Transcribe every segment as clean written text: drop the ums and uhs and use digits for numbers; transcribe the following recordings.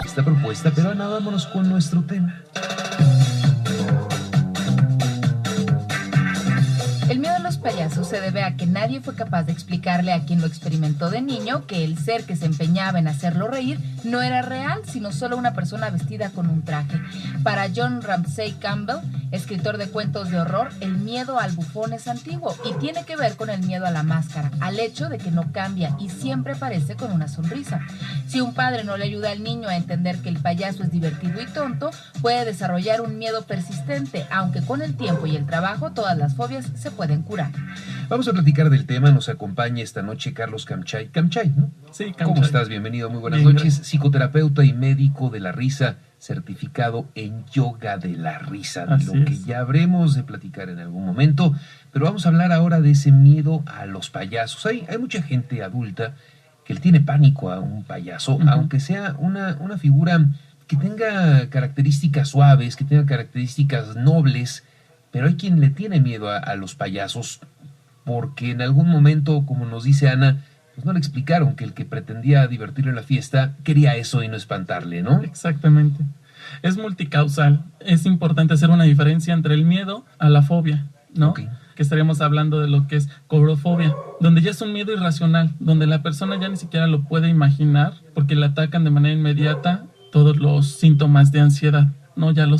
esta propuesta, pero ahora vámonos con nuestro tema. El miedo a los payasos se debe a que nadie fue capaz de explicarle a quien lo experimentó de niño que el ser que se empeñaba en hacerlo reír no era real, sino solo una persona vestida con un traje. Para John Ramsey Campbell, escritor de cuentos de horror, el miedo al bufón es antiguo y tiene que ver con el miedo a la máscara, al hecho de que no cambia y siempre aparece con una sonrisa. Si un padre no le ayuda al niño a entender que el payaso es divertido y tonto, puede desarrollar un miedo persistente, aunque con el tiempo y el trabajo todas las fobias se pueden curar. Vamos a platicar del tema. Nos acompaña esta noche Carlos Camchay. Camchay, ¿no? Sí, Camchay. ¿Cómo estás? Bienvenido, muy buenas Bien, noches. gracias. Psicoterapeuta y médico de la risa, certificado en yoga de la risa, de Así lo que es. ya habremos de platicar en algún momento. Pero vamos a hablar ahora de ese miedo a los payasos. Hay mucha gente adulta que le tiene pánico a un payaso, aunque sea una figura que tenga características suaves, que tenga características nobles, pero hay quien le tiene miedo a los payasos porque en algún momento, como nos dice Ana, pues no le explicaron que el que pretendía divertirlo en la fiesta quería eso y no espantarle, ¿no? Exactamente. Es multicausal. Es importante hacer una diferencia entre el miedo a la fobia, ¿no? Ok. Que estaríamos hablando de lo que es cobrofobia, donde ya es un miedo irracional, donde la persona ya ni siquiera lo puede imaginar porque le atacan de manera inmediata todos los síntomas de ansiedad, ¿no? Ya lo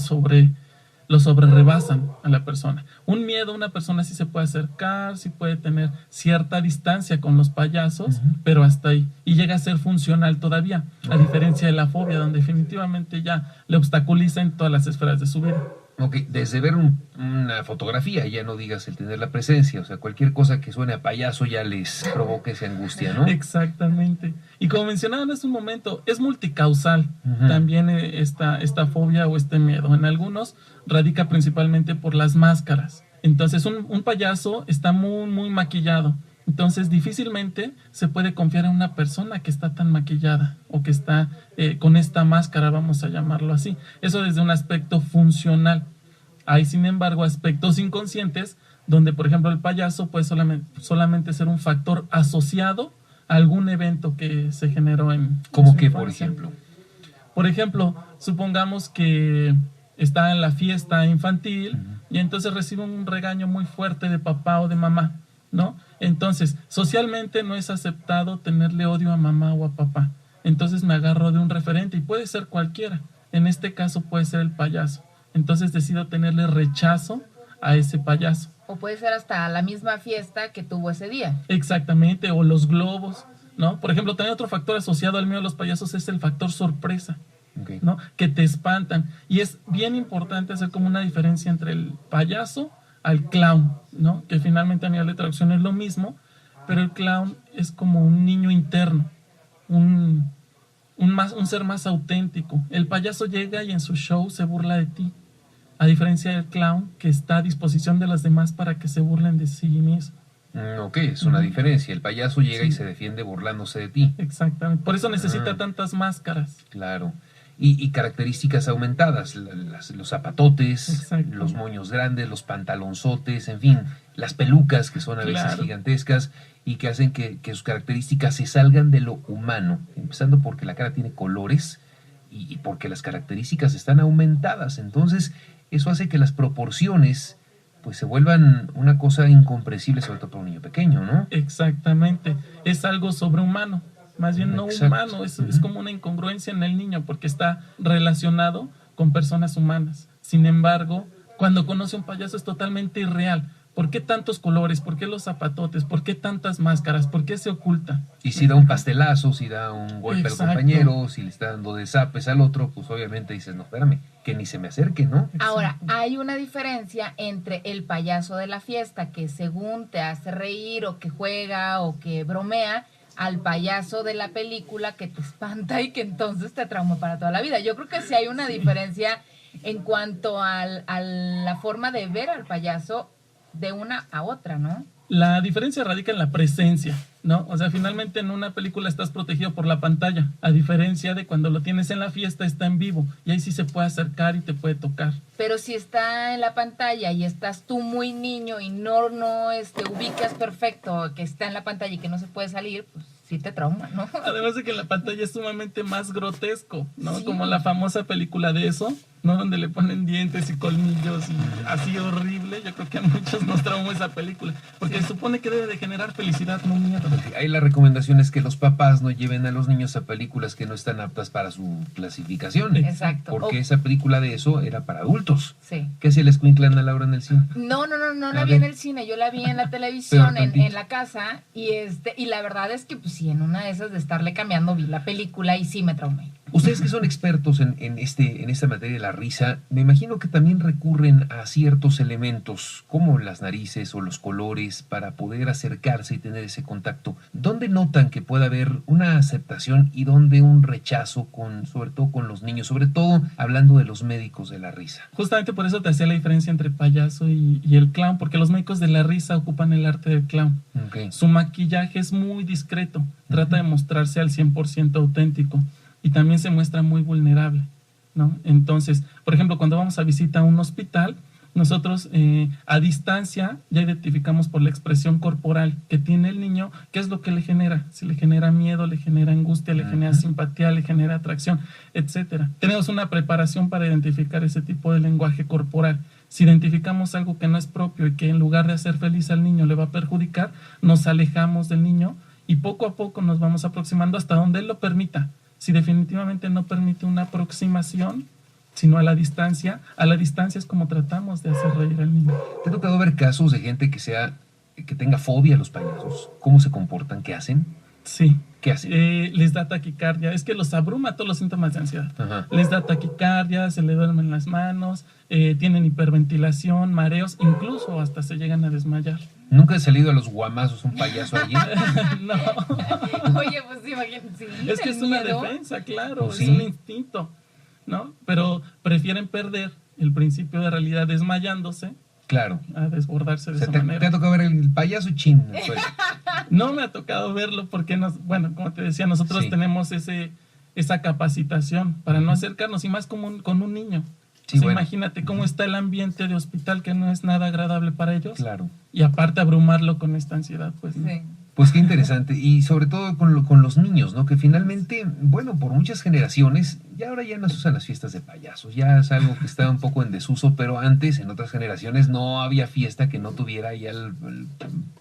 sobrerebasan a la persona. Un miedo, una persona sí se puede acercar, sí puede tener cierta distancia con los payasos, pero hasta ahí. Y llega a ser funcional todavía, a diferencia de la fobia, donde definitivamente ya le obstaculiza en todas las esferas de su vida. Ok, desde ver una fotografía, ya no digas el tener la presencia, o sea, cualquier cosa que suene a payaso ya les provoca esa angustia, ¿no? Exactamente. Y como mencionaban hace un momento, es multicausal también esta fobia o este miedo. En algunos radica principalmente por las máscaras. Entonces un payaso está muy maquillado. Entonces difícilmente se puede confiar en una persona que está tan maquillada o que está con esta máscara, vamos a llamarlo así. Eso desde un aspecto funcional. Hay, sin embargo, aspectos inconscientes donde, por ejemplo, el payaso puede solamente ser un factor asociado a algún evento que se generó en ¿Cómo su que, por infancia. ejemplo? Por ejemplo, supongamos que está en la fiesta infantil y entonces recibe un regaño muy fuerte de papá o de mamá, ¿no? Entonces, socialmente no es aceptado tenerle odio a mamá o a papá. Entonces me agarro de un referente y puede ser cualquiera. En este caso puede ser el payaso. Entonces decido tenerle rechazo a ese payaso. O puede ser hasta la misma fiesta que tuvo ese día. Exactamente, o los globos, ¿no? Por ejemplo, también otro factor asociado al miedo a los payasos es el factor sorpresa, Okay. ¿no? Que te espantan. Y es bien importante hacer como una diferencia entre el payaso al clown, ¿no? Que finalmente a nivel de traducción es lo mismo, pero el clown es como un niño interno, un ser más auténtico. El payaso llega y en su show se burla de ti, a diferencia del clown que está a disposición de los demás para que se burlen de sí mismo. Ok, es una diferencia. El payaso llega y se defiende burlándose de ti. Exactamente. Por eso necesita tantas máscaras. Claro. Y características aumentadas, los zapatotes, Exacto. los moños grandes, los pantalonzotes, en fin, las pelucas que son a veces Claro. gigantescas y que hacen que sus características se salgan de lo humano, empezando porque la cara tiene colores y porque las características están aumentadas. Entonces, eso hace que las proporciones pues se vuelvan una cosa incomprensible, sobre todo para un niño pequeño, ¿no? Exactamente. Es algo sobrehumano. Más bien no Exacto. humano, es como una incongruencia en el niño porque está relacionado con personas humanas. Sin embargo, cuando conoce un payaso es totalmente irreal. ¿Por qué tantos colores? ¿Por qué los zapatotes? ¿Por qué tantas máscaras? ¿Por qué se oculta? Y si da un pastelazo, si da un golpe Exacto. al compañero, si le está dando de zapes al otro, pues obviamente dices, no, espérame, que ni se me acerque, ¿no? Ahora, hay una diferencia entre el payaso de la fiesta que según te hace reír o que juega o que bromea, al payaso de la película que te espanta y que entonces te trauma para toda la vida. Yo creo que sí hay una diferencia en cuanto a la forma de ver al payaso de una a otra, ¿no? La diferencia radica en la presencia, ¿no? O sea, finalmente en una película estás protegido por la pantalla, a diferencia de cuando lo tienes en la fiesta, está en vivo, y ahí sí se puede acercar y te puede tocar. Pero si está en la pantalla y estás tú muy niño y no ubicas perfecto que está en la pantalla y que no se puede salir, pues sí te trauma, ¿no? Además de que en la pantalla es sumamente más grotesco, ¿no? Sí. Como la famosa película de eso, ¿no? Donde le ponen dientes y colmillos y así horrible. Yo creo que a muchos nos traumó esa película, porque se supone que debe de generar felicidad, no miedo. Ahí la recomendación es que los papás no lleven a los niños a películas que no están aptas para su clasificación. Exacto. Porque esa película de eso era para adultos. Sí. ¿Qué hacía la escuincla Ana Laura en el cine? No A la vi ver. en el cine, yo la vi en la televisión, Peor tantito. en la casa, y la verdad es que pues sí, en una de esas de estarle cambiando vi la película y sí me traumé. Ustedes que son expertos en esta materia de la risa, me imagino que también recurren a ciertos elementos como las narices o los colores para poder acercarse y tener ese contacto. ¿Dónde notan que puede haber una aceptación y dónde un rechazo, sobre todo con los niños, sobre todo hablando de los médicos de la risa? Justamente por eso te hacía la diferencia entre payaso y el clown, porque los médicos de la risa ocupan el arte del clown. Okay. Su maquillaje es muy discreto, trata de mostrarse al 100% auténtico y también se muestra muy vulnerable, ¿no? Entonces, por ejemplo, cuando vamos a visita a un hospital, nosotros a distancia ya identificamos por la expresión corporal que tiene el niño qué es lo que le genera, si le genera miedo, le genera angustia, le genera simpatía, le genera atracción, etcétera. Tenemos una preparación para identificar ese tipo de lenguaje corporal. Si identificamos algo que no es propio y que en lugar de hacer feliz al niño le va a perjudicar, nos alejamos del niño y poco a poco nos vamos aproximando hasta donde él lo permita. Si definitivamente no permite una aproximación, sino a la distancia es como tratamos de hacer reír al niño. ¿Te ha tocado ver casos de gente que tenga fobia a los payasos? ¿Cómo se comportan? ¿Qué hacen? Sí. ¿Qué hacen? Les da taquicardia, es que los abruma todos los síntomas de ansiedad. Ajá. Les da taquicardia, se le duermen las manos, tienen hiperventilación, mareos, incluso hasta se llegan a desmayar. ¿Nunca ha salido a los guamazos un payaso allí? No, Oye, pues imagínate, sí, es que el es una miedo. defensa, claro, Pues es sí. un instinto, ¿no? Pero prefieren perder el principio de realidad desmayándose Claro. a desbordarse de O sea, esa te manera. ha tocado ver el payaso chin. Pues. No me ha tocado verlo porque, bueno, como te decía, nosotros Sí. tenemos esa capacitación para no acercarnos y más como con un niño. Sí, O sea, bueno. imagínate cómo está el ambiente de hospital que no es nada agradable para ellos. Claro. Y aparte abrumarlo con esta ansiedad, pues no. Sí. Pues qué interesante. Y sobre todo con los niños, ¿no? Que finalmente, bueno, por muchas generaciones, ya ahora ya no se usan las fiestas de payasos. Ya es algo que está un poco en desuso, pero antes, en otras generaciones, no había fiesta que no tuviera ya el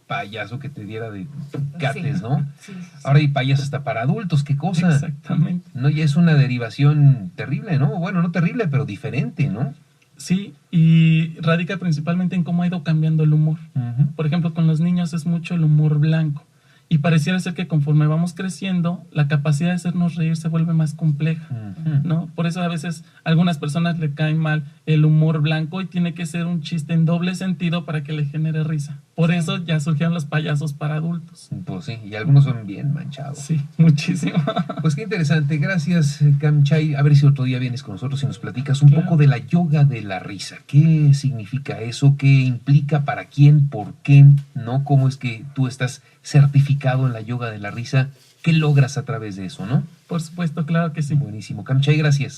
payaso que te diera de cates, Sí. ¿no? Sí, sí, sí. Ahora hay payasos hasta para adultos, qué cosa. Exactamente. No, ya es una derivación terrible, ¿no? Bueno, no terrible, pero diferente, ¿no? Sí, y radica principalmente en cómo ha ido cambiando el humor. Ujú. Por ejemplo, con los niños es mucho el humor blanco. Y pareciera ser que conforme vamos creciendo, la capacidad de hacernos reír se vuelve más compleja, Ujú. ¿no? Por eso a veces a algunas personas le cae mal el humor blanco y tiene que ser un chiste en doble sentido para que le genere risa. Por eso ya surgieron los payasos para adultos. Pues sí, y algunos son bien manchados. Sí, muchísimo. Pues qué interesante, gracias Kamchai. A ver si otro día vienes con nosotros y nos platicas un Claro. poco de la yoga de la risa. ¿Qué significa eso? ¿Qué implica? ¿Para quién? ¿Por qué? ¿No? ¿Cómo es que tú estás certificado en la yoga de la risa? ¿Qué logras a través de eso? ¿No? Por supuesto, claro que sí. Buenísimo. Kamchai, gracias.